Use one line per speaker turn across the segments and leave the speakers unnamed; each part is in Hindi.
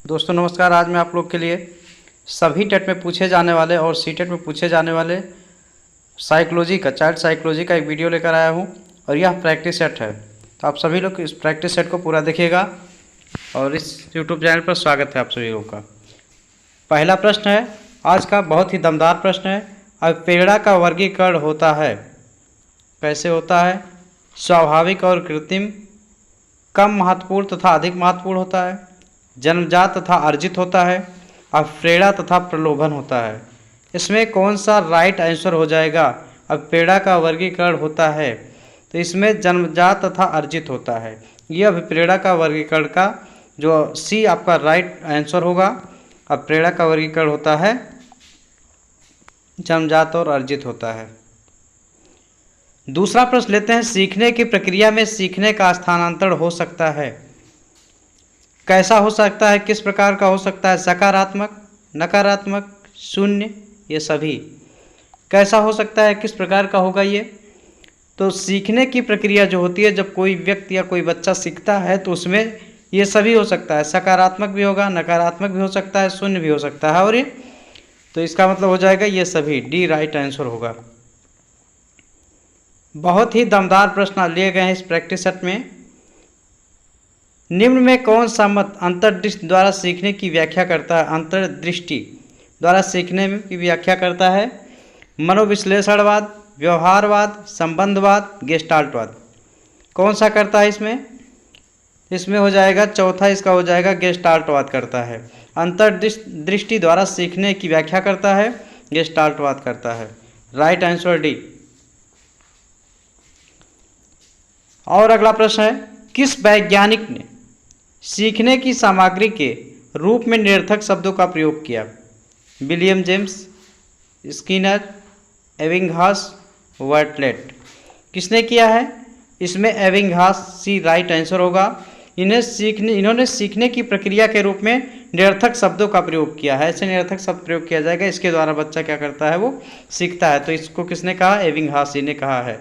दोस्तों नमस्कार। आज मैं आप लोग के लिए सभी टेट में पूछे जाने वाले और सीटेट में पूछे जाने वाले साइकोलॉजी का चाइल्ड साइकोलॉजी का एक वीडियो लेकर आया हूं और यह प्रैक्टिस सेट है। तो आप सभी लोग इस प्रैक्टिस सेट को पूरा देखिएगा और इस यूट्यूब चैनल पर स्वागत है आप सभी लोगों का। पहला प्रश्न है आज का, बहुत ही दमदार प्रश्न है। अवपेड़ा का वर्गीकरण होता है, कैसे होता है? स्वाभाविक और कृत्रिम, कम महत्वपूर्ण तथा अधिक महत्वपूर्ण होता है, जन्मजात तथा अर्जित होता है, अवपेड़ा तथा प्रलोभन होता है। इसमें कौन सा राइट आंसर हो जाएगा? अवपेड़ा का वर्गीकरण होता है तो इसमें जन्मजात तथा अर्जित होता है। यह अवपेड़ा का वर्गीकरण का जो सी आपका राइट आंसर होगा। अवपेड़ा का वर्गीकरण होता है जन्मजात और अर्जित होता है। दूसरा प्रश्न लेते हैं, सीखने की प्रक्रिया में सीखने का स्थानांतरण हो सकता है, कैसा हो सकता है, किस प्रकार का हो सकता है? सकारात्मक, नकारात्मक, शून्य, ये सभी। कैसा हो सकता है, किस प्रकार का होगा ये? तो सीखने की प्रक्रिया जो होती है, जब कोई व्यक्ति या कोई बच्चा सीखता है तो उसमें ये सभी हो सकता है। सकारात्मक भी होगा, नकारात्मक भी हो सकता है, शून्य भी हो सकता है। और ये तो इसका मतलब हो जाएगा ये सभी, डी राइट आंसर होगा। बहुत ही दमदार प्रश्न लिए गए हैं इस प्रैक्टिस सेट में। निम्न में कौन सा मत अंतर्दृष्टि द्वारा सीखने की व्याख्या करता है? अंतर्दृष्टि द्वारा सीखने की व्याख्या करता है मनोविश्लेषणवाद, व्यवहारवाद, संबंधवाद, गेस्टाल्टवाद। कौन सा करता है इसमें? इसमें हो जाएगा चौथा, इसका हो जाएगा गेस्टाल्टवाद करता है। अंतर्दृष्टि द्वारा सीखने की व्याख्या करता है, गेस्टाल्टवाद करता है। Right answer D. और अगला प्रश्न है, किस वैज्ञानिक ने सीखने की सामग्री के रूप में निरर्थक शब्दों का प्रयोग किया? विलियम जेम्स, स्किनर, एबिंगहास, वर्टलेट। किसने किया है? इसमें एबिंगहास, सी राइट आंसर होगा। इन्होंने सीखने की प्रक्रिया के रूप में निरर्थक शब्दों का प्रयोग किया है। ऐसे निरर्थक शब्द प्रयोग किया जाएगा, इसके द्वारा बच्चा क्या करता है, वो सीखता है। तो इसको किसने कहा? एबिंगहास जी ने कहा है।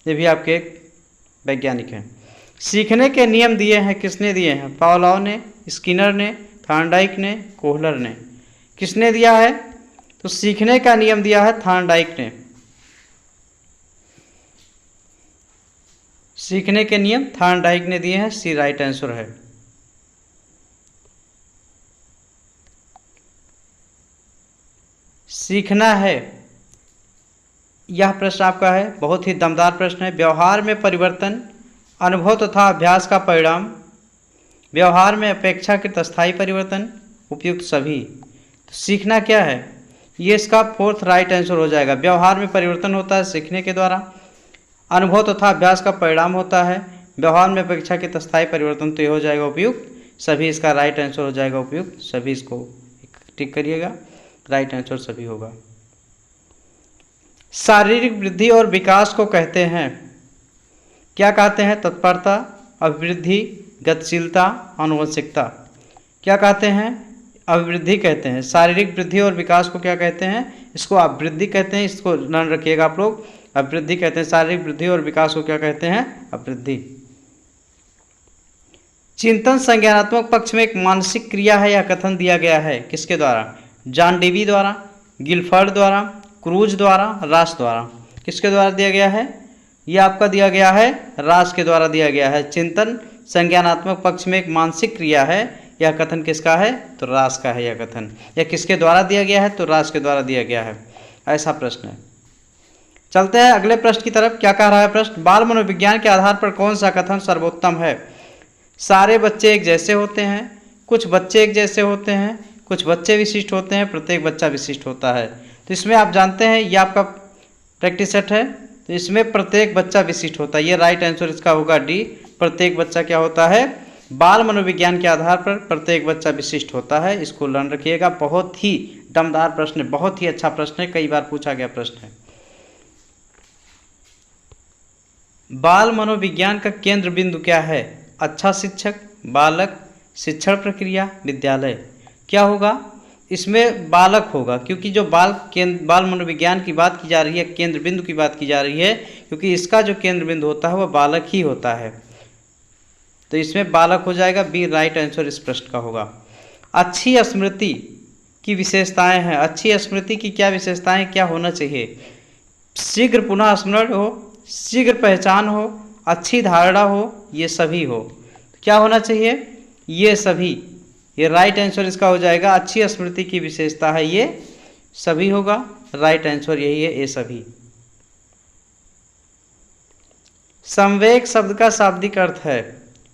ये भी आपके वैज्ञानिक हैं। सीखने के नियम दिए हैं, किसने दिए हैं? पावलोव ने, स्किनर ने, थॉर्नडाइक ने, कोहलर ने। किसने दिया है? तो सीखने का नियम दिया है थॉर्नडाइक ने। सीखने के नियम थॉर्नडाइक ने दिए हैं, सी राइट आंसर है। सीखना है, यह प्रश्न आपका है, बहुत ही दमदार प्रश्न है। व्यवहार में परिवर्तन अनुभव तथा अभ्यास का परिणाम, व्यवहार में अपेक्षाकृत स्थायी परिवर्तन, उपयुक्त सभी। तो सीखना क्या है, ये इसका फोर्थ राइट आंसर हो जाएगा। व्यवहार में परिवर्तन होता है सीखने के द्वारा, अनुभव तथा अभ्यास का परिणाम होता है, व्यवहार में अपेक्षाकृत स्थायी परिवर्तन, तो ये हो जाएगा उपयुक्त सभी। इसका राइट आंसर हो जाएगा उपयुक्त सभी। इसको टिक करिएगा, राइट आंसर सभी होगा। शारीरिक वृद्धि और विकास को कहते हैं, क्या कहते हैं? तत्परता, अभिवृद्धि, गतिशीलता, आनुवंशिकता। क्या कहते हैं? अभिवृद्धि कहते हैं। शारीरिक वृद्धि और विकास को क्या कहते हैं? इसको अभिवृद्धि कहते हैं। इसको ध्यान रखिएगा आप लोग, अभिवृद्धि कहते हैं। शारीरिक वृद्धि और विकास को क्या कहते हैं? अभिवृद्धि। चिंतन संज्ञानात्मक पक्ष में एक मानसिक क्रिया है, यह कथन दिया गया है, किसके द्वारा? जॉन डेवी द्वारा, गिलफर्ड द्वारा, क्रूज द्वारा, रास द्वारा। किसके द्वारा दिया गया है? यह आपका दिया गया है, रास के द्वारा दिया गया है। चिंतन संज्ञानात्मक पक्ष में एक मानसिक क्रिया है, यह कथन किसका है? तो रास का है यह कथन। यह किसके द्वारा दिया गया है? तो रास के द्वारा दिया गया है। ऐसा प्रश्न है। चलते हैं अगले प्रश्न की तरफ। क्या कह रहा है प्रश्न? बाल मनोविज्ञान के आधार पर कौन सा कथन सर्वोत्तम है? सारे बच्चे एक जैसे होते हैं, कुछ बच्चे एक जैसे होते हैं, कुछ बच्चे विशिष्ट होते हैं, प्रत्येक बच्चा विशिष्ट होता है। तो इसमें आप जानते हैं ये आपका प्रैक्टिस सेट है, तो इसमें प्रत्येक बच्चा विशिष्ट होता है। ये राइट आंसर इसका होगा डी। प्रत्येक बच्चा क्या होता है? बाल मनोविज्ञान के आधार पर प्रत्येक बच्चा विशिष्ट होता है। इसको लर्न रखिएगा। बहुत ही दमदार प्रश्न है, बहुत ही अच्छा प्रश्न है, कई बार पूछा गया प्रश्न है। बाल मनोविज्ञान का केंद्र बिंदु क्या है? अच्छा शिक्षक, बालक, शिक्षण प्रक्रिया, विद्यालय। क्या होगा? इसमें बालक होगा, क्योंकि जो बाल मनोविज्ञान की बात की जा रही है, केंद्र बिंदु की बात की जा रही है, क्योंकि इसका जो केंद्र बिंदु होता है वह बालक ही होता है। तो इसमें बालक हो जाएगा, बी राइट आंसर इस प्रश्न का होगा। अच्छी स्मृति की विशेषताएं हैं। अच्छी स्मृति की क्या विशेषताएं, क्या होना चाहिए? शीघ्र पुनः स्मरण हो, शीघ्र पहचान हो, अच्छी धारणा हो, ये सभी हो। क्या होना चाहिए? ये सभी। ये राइट आंसर इसका हो जाएगा। अच्छी स्मृति की विशेषता है ये सभी होगा। राइट आंसर यही है, ये सभी। संवेग शब्द का शाब्दिक अर्थ है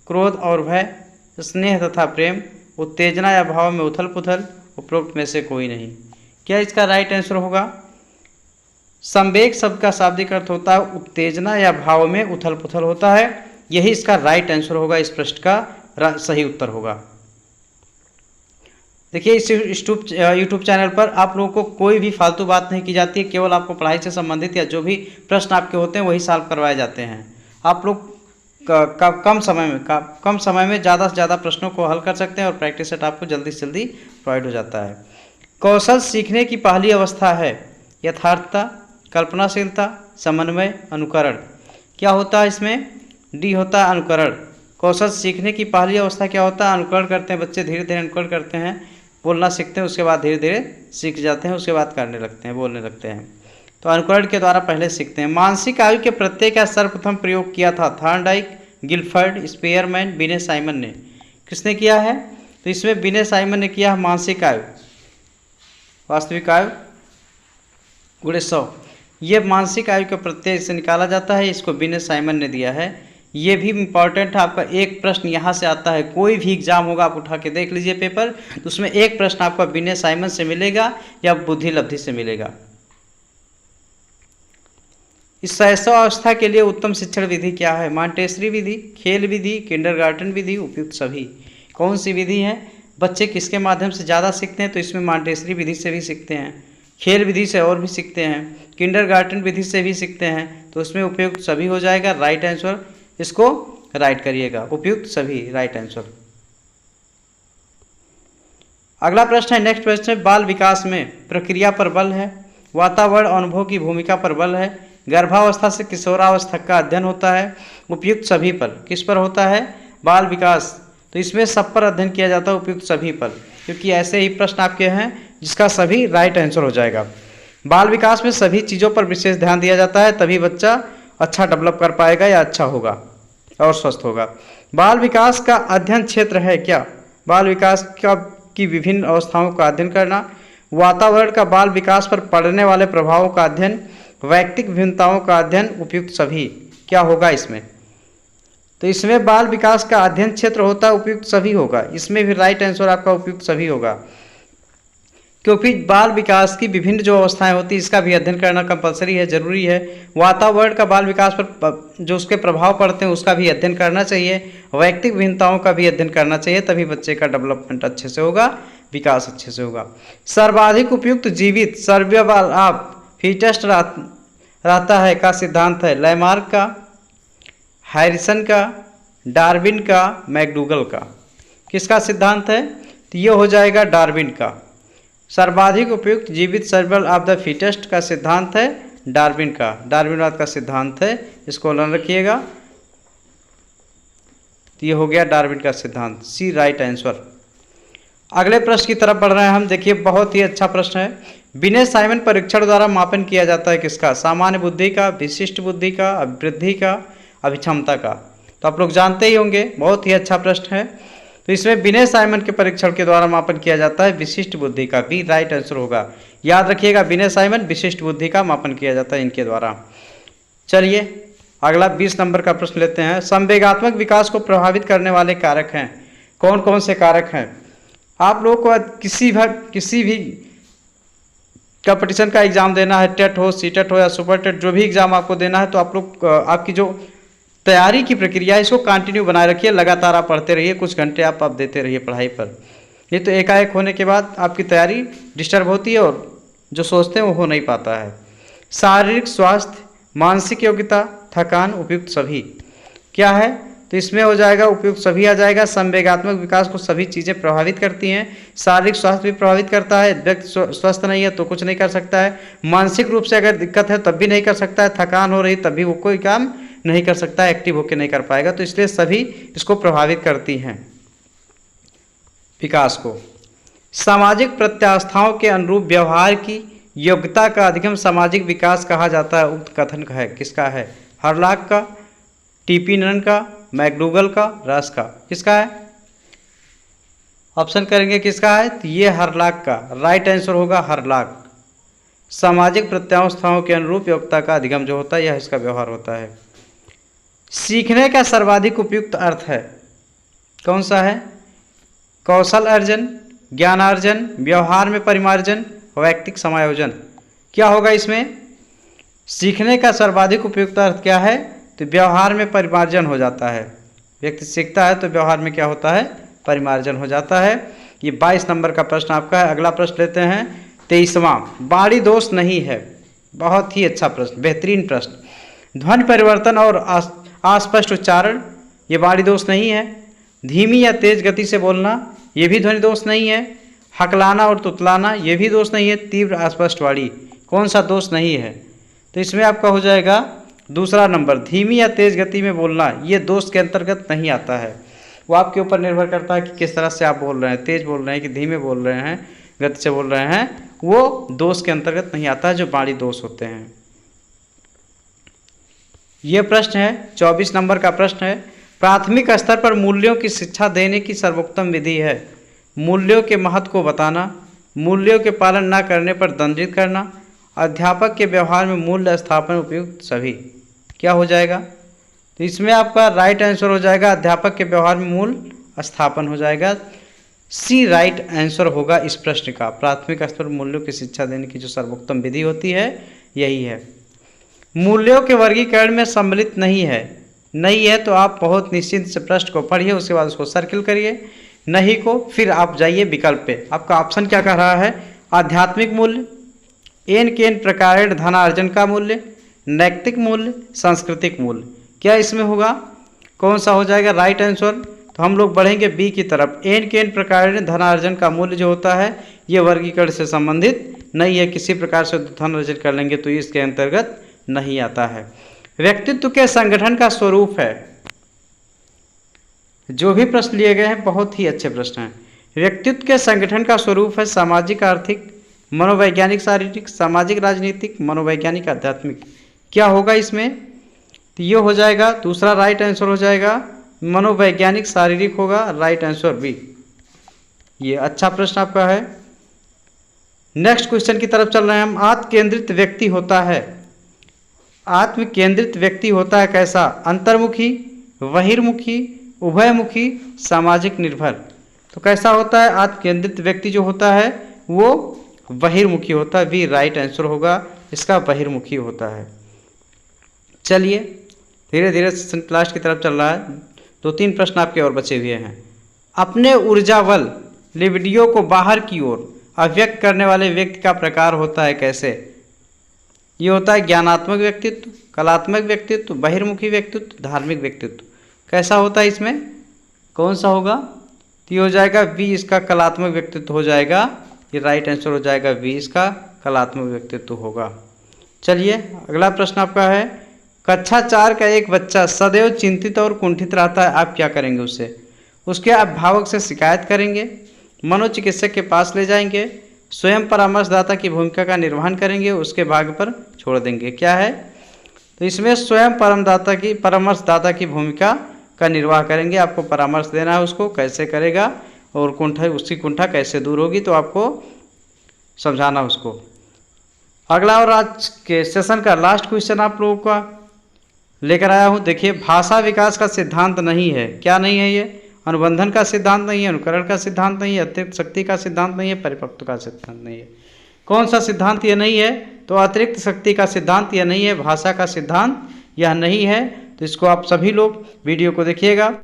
क्रोध और भय, स्नेह तथा प्रेम, उत्तेजना या भाव में उथल पुथल, उपरोक्त में से कोई नहीं। क्या इसका राइट आंसर होगा? संवेग शब्द का शाब्दिक अर्थ होता है उत्तेजना या भाव में उथल पुथल होता है। यही इसका राइट आंसर होगा। इस प्रश्न का सही उत्तर होगा। देखिए, इस यूट्यूब चैनल पर आप लोगों को कोई भी फालतू बात नहीं की जाती है। केवल आपको पढ़ाई से संबंधित या जो भी प्रश्न आपके होते हैं वही सॉल्व करवाए जाते हैं। आप लोग कम समय में ज़्यादा से ज़्यादा प्रश्नों को हल कर सकते हैं और प्रैक्टिस सेट आपको जल्दी से जल्दी प्रोवाइड हो जाता है। कौशल सीखने की पहली अवस्था है यथार्थता, कल्पनाशीलता, समन्वय, अनुकरण। क्या होता है इसमें? डी होता है अनुकरण। कौशल सीखने की पहली अवस्था क्या होता है? अनुकरण करते हैं बच्चे, धीरे धीरे अनुकरण करते हैं, बोलना सीखते हैं, उसके बाद धीरे धीरे सीख जाते हैं, उसके बाद करने लगते हैं, बोलने लगते हैं। तो अनुकरण के द्वारा पहले सीखते हैं। मानसिक आयु के प्रत्यय का सर्वप्रथम प्रयोग किया था थॉर्नडाइक, गिलफर्ड, स्पेयरमैन, बिने साइमन ने। किसने किया है? तो इसमें बिने साइमन ने किया है मानसिक आयु। वास्तविक आयु 1900। ये मानसिक आयु के प्रत्यय से निकाला जाता है, इसको बिने साइमन ने दिया है। ये भी इम्पॉर्टेंट है। आपका एक प्रश्न यहाँ से आता है, कोई भी एग्जाम होगा आप उठा के देख लीजिए पेपर, तो उसमें एक प्रश्न आपका बिने साइमन से मिलेगा या बुद्धि लब्धि से मिलेगा। इस शैशवावस्था के लिए उत्तम शिक्षण विधि क्या है? मॉन्टेसरी विधि, खेल विधि, किंडरगार्टन विधि, उपयुक्त सभी। कौन सी विधि है? बच्चे किसके माध्यम से ज़्यादा सीखते हैं? तो इसमें मॉन्टेसरी विधि से भी सीखते हैं, खेल विधि से और भी सीखते हैं, किंडरगार्टन विधि से भी सीखते हैं। तो उसमें उपयुक्त सभी हो जाएगा। राइट आंसर इसको राइट करिएगा, उपयुक्त सभी राइट आंसर। अगला प्रश्न है, नेक्स्ट प्रश्न है, बाल विकास में प्रक्रिया पर बल है, वातावरण अनुभव की भूमिका पर बल है, गर्भावस्था से किशोरावस्था का अध्ययन होता है, उपयुक्त सभी पर। किस पर होता है? बाल विकास। तो इसमें सब पर अध्ययन किया जाता है, उपयुक्त सभी पर, क्योंकि ऐसे ही प्रश्न आपके हैं जिसका सभी राइट आंसर हो जाएगा। बाल विकास में सभी चीज़ों पर विशेष ध्यान दिया जाता है, तभी बच्चा अच्छा डेवलप कर पाएगा या अच्छा होगा और स्वस्थ होगा। बाल विकास का अध्ययन क्षेत्र है क्या? बाल विकास की विभिन्न अवस्थाओं का अध्ययन करना, वातावरण का बाल विकास पर पड़ने वाले प्रभावों का अध्ययन, वैयक्तिक भिन्नताओं का अध्ययन, उपयुक्त सभी। क्या होगा इसमें? तो इसमें बाल विकास का अध्ययन क्षेत्र होता है, उपयुक्त सभी होगा। इसमें भी राइट आंसर आपका उपयुक्त सभी होगा, क्योंकि बाल विकास की विभिन्न जो अवस्थाएं होती है इसका भी अध्ययन करना कंपलसरी है, जरूरी है। वातावरण का बाल विकास पर जो उसके प्रभाव पड़ते हैं उसका भी अध्ययन करना चाहिए, वैयक्तिक भिन्नताओं का भी अध्ययन करना चाहिए, तभी बच्चे का डेवलपमेंट अच्छे से होगा, विकास अच्छे से होगा। सर्वाधिक उपयुक्त जीवित सर्वाइवल ऑफ फिटेस्ट रहता है का सिद्धांत है लैमार्क का, हैरिसन का, डार्विन का, मैकडूगल का। किसका सिद्धांत है? तो ये हो जाएगा डार्विन का। सर्वाधिक उपयुक्त जीवित सर्वाइवल ऑफ द फिटेस्ट का सिद्धांत है डार्विन का, डार्विनवाद का सिद्धांत है, इसको ध्यान रखिएगा। तो ये हो गया डार्विन का सिद्धांत, सी राइट आंसर। अगले प्रश्न की तरफ बढ़ रहे हैं हम। देखिए, बहुत ही अच्छा प्रश्न है। बिने साइमन परीक्षण द्वारा मापन किया जाता है किसका? सामान्य बुद्धि का, विशिष्ट बुद्धि का, अभिवृद्धि का, अभिक्षमता का। तो आप लोग जानते ही होंगे, बहुत ही अच्छा प्रश्न है। तो इसमें बिने साइमन के परीक्षण के द्वारा मापन किया जाता है विशिष्ट बुद्धि का, बी राइट आंसर होगा। याद रखिएगा, बिने साइमन विशिष्ट बुद्धि का मापन किया जाता है इनके द्वारा। चलिए अगला 20 नंबर का प्रश्न लेते हैं। संवेगात्मक विकास को प्रभावित करने वाले कारक हैं। कौन कौन से कारक हैं? आप लोगों को किसी भी कंपटीशन का एग्जाम देना है, टेट हो, सीटेट हो या सुपर टेट, जो भी एग्जाम आपको देना है, तो आप लोग आपकी जो तैयारी की प्रक्रिया है इसको कंटिन्यू बनाए रखिए, लगातार आप पढ़ते रहिए, कुछ घंटे आप देते रहिए पढ़ाई पर। ये तो एकाएक होने के बाद आपकी तैयारी डिस्टर्ब होती है और जो सोचते हैं वो हो नहीं पाता है। शारीरिक स्वास्थ्य, मानसिक योग्यता, थकान, उपयुक्त सभी। क्या है? तो इसमें हो जाएगा उपयुक्त सभी आ जाएगा। संवेगात्मक विकास को सभी चीज़ें प्रभावित करती हैं। शारीरिक स्वास्थ्य भी प्रभावित करता है, व्यक्ति स्वस्थ नहीं है तो कुछ नहीं कर सकता है। मानसिक रूप से अगर दिक्कत है तब भी नहीं कर सकता है, थकान हो रही तब भी वो कोई काम नहीं कर सकता है, एक्टिव होकर नहीं कर पाएगा। तो इसलिए सभी इसको प्रभावित करती हैं विकास को। सामाजिक प्रत्यास्थाओं के अनुरूप व्यवहार की योग्यता का अधिगम सामाजिक विकास कहा जाता है। उक्त कथन का है किसका है? हरलाक का, टीपी नन का, मैकडूगल का, रस का, किसका है? ऑप्शन करेंगे किसका है? तो ये हरलाक का राइट आंसर होगा, हरलाक। सामाजिक प्रत्यास्थाओं के अनुरूप योग्यता का अधिगम जो होता है यह इसका व्यवहार होता है। सीखने का सर्वाधिक उपयुक्त अर्थ है कौन सा है? कौशल अर्जन, ज्ञानार्जन, व्यवहार में परिमार्जन, वैयक्तिक समायोजन। क्या होगा इसमें? सीखने का सर्वाधिक उपयुक्त अर्थ क्या है? तो व्यवहार में परिमार्जन हो जाता है। व्यक्ति सीखता है तो व्यवहार में क्या होता है? परिमार्जन हो जाता है। ये 22 नंबर का प्रश्न आपका है। अगला प्रश्न लेते हैं 23वां। वाणी दोष नहीं है। बहुत ही अच्छा प्रश्न, बेहतरीन प्रश्न। ध्वनि परिवर्तन और अस्पष्ट उच्चारण ये वाणी दोष नहीं है। धीमी या तेज गति से बोलना ये भी ध्वनि दोष नहीं है। हकलाना और तुतलाना ये भी दोष नहीं है। तीव्र अस्पष्ट वाणी कौन सा दोष नहीं है? तो इसमें आपका हो जाएगा दूसरा नंबर, धीमी या तेज गति में बोलना ये दोष के अंतर्गत नहीं आता है। वो आपके ऊपर निर्भर करता है कि किस तरह से आप बोल रहे हैं, तेज बोल रहे हैं कि धीमे बोल रहे हैं, गति से बोल रहे हैं, वो दोष के अंतर्गत नहीं आता है जो वाणी दोष होते हैं। ये प्रश्न है 24 नंबर का प्रश्न है। प्राथमिक स्तर पर मूल्यों की शिक्षा देने की सर्वोत्तम विधि है। मूल्यों के महत्व को बताना, मूल्यों के पालन न करने पर दंडित करना, अध्यापक के व्यवहार में मूल्य स्थापन उपयुक्त सभी। क्या हो जाएगा? तो इसमें आपका राइट आंसर हो जाएगा अध्यापक के व्यवहार में मूल्य स्थापन हो जाएगा। सी राइट आंसर होगा इस प्रश्न का। प्राथमिक स्तर पर मूल्यों की शिक्षा देने की जो सर्वोत्तम विधि होती है यही है। मूल्यों के वर्गीकरण में सम्मिलित नहीं है तो आप बहुत निश्चिंत से प्रश्न को पढ़िए, उसके बाद उसको सर्किल करिए, नहीं को फिर आप जाइए विकल्प पे। आपका ऑप्शन क्या कह रहा है? आध्यात्मिक मूल्य, एन के एन प्रकार धनार्जन का मूल्य, नैतिक मूल्य, सांस्कृतिक मूल्य। क्या इसमें होगा? कौन सा हो जाएगा राइट आंसर? तो हम लोग बढ़ेंगे बी की तरफ। एन के एन प्रकार धनार्जन का मूल्य जो होता है ये वर्गीकरण से संबंधित नहीं है। किसी प्रकार से धन अर्जन कर लेंगे तो इसके अंतर्गत नहीं आता है। व्यक्तित्व के संगठन का स्वरूप है। जो भी प्रश्न लिए गए हैं बहुत ही अच्छे प्रश्न हैं। व्यक्तित्व के संगठन का स्वरूप है सामाजिक, आर्थिक, मनोवैज्ञानिक, शारीरिक, सामाजिक, राजनीतिक, मनोवैज्ञानिक, आध्यात्मिक। क्या होगा इसमें? तो ये हो जाएगा दूसरा राइट आंसर हो जाएगा मनोवैज्ञानिक, शारीरिक होगा राइट आंसर बी। ये अच्छा प्रश्न आपका है। नेक्स्ट क्वेश्चन की तरफ चल रहे हैं हम। आत्म केंद्रित व्यक्ति होता है। आत्म केंद्रित व्यक्ति होता है कैसा? अंतर्मुखी, बहिर्मुखी, उभयमुखी, सामाजिक निर्भर। तो कैसा होता है? आत्म केंद्रित व्यक्ति जो होता है वो बहिर्मुखी होता है। बी राइट आंसर होगा इसका, बहिर्मुखी होता है। चलिए धीरे धीरे लास्ट की तरफ चल रहा है। 2-3 प्रश्न आपके और बचे हुए हैं। अपने ऊर्जावल लिबिडो को बाहर की ओर अभिव्यक्त करने वाले व्यक्ति का प्रकार होता है कैसे? ये होता है ज्ञानात्मक व्यक्तित्व, कलात्मक व्यक्तित्व, बहिर्मुखी व्यक्तित्व, धार्मिक व्यक्तित्व। कैसा होता है इसमें? कौन सा होगा? तो ये हो जाएगा बी इसका, कलात्मक व्यक्तित्व हो जाएगा। ये राइट आंसर हो जाएगा बी इसका, कलात्मक व्यक्तित्व होगा। चलिए अगला प्रश्न आपका है। कक्षा 4 का एक बच्चा सदैव चिंतित और कुंठित रहता है, आप क्या करेंगे उससे? उसके अभिभावक से शिकायत करेंगे, मनोचिकित्सक के पास ले जाएंगे, स्वयं परामर्शदाता की भूमिका का निर्वहन करेंगे, उसके भाग्य पर छोड़ देंगे। क्या है? तो इसमें स्वयं परामर्शदाता की भूमिका का निर्वाह करेंगे। आपको परामर्श देना है उसको, कैसे करेगा और उसकी कुंठा कैसे दूर होगी तो आपको समझाना उसको। अगला और आज के सेशन का लास्ट क्वेश्चन आप लोगों का लेकर आया हूँ। देखिए, भाषा विकास का सिद्धांत नहीं है। क्या नहीं है? ये अनुबंधन का सिद्धांत नहीं है, अनुकरण का सिद्धांत नहीं है, अतिरिक्त शक्ति का सिद्धांत नहीं है, परिपक्व का सिद्धांत नहीं है। कौन सा सिद्धांत ये नहीं है? तो अतिरिक्त शक्ति का सिद्धांत यह नहीं है, भाषा का सिद्धांत यह नहीं है। तो इसको आप सभी लोग वीडियो को देखिएगा।